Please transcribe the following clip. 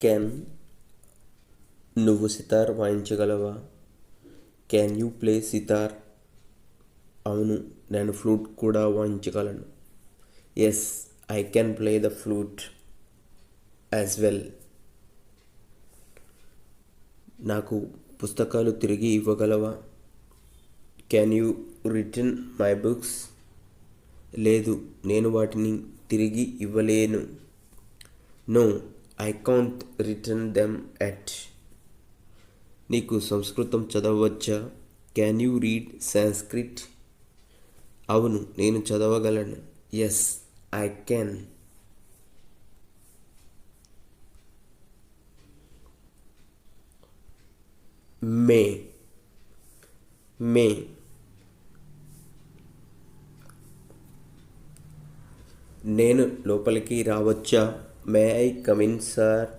Can నువ్వు సితార్ వాయించగలవా? Can you play sitar? అవును, నేను ఫ్లూట్ కూడా వాయించగలను. Yes, I can play the flute as well. నాకు పుస్తకాలు తిరిగి ఇవ్వగలవా? Can you return my books? లేదు, నేను వాటిని తిరిగి ఇవ్వలేను. No, I can't return them at. నీకు సంస్కృతం చదవవచ్చా? Can you read Sanskrit? అవును, నేను చదవగలను. Yes, I can. May may నేను లోపలికి రావచ్చా? May I come in sir?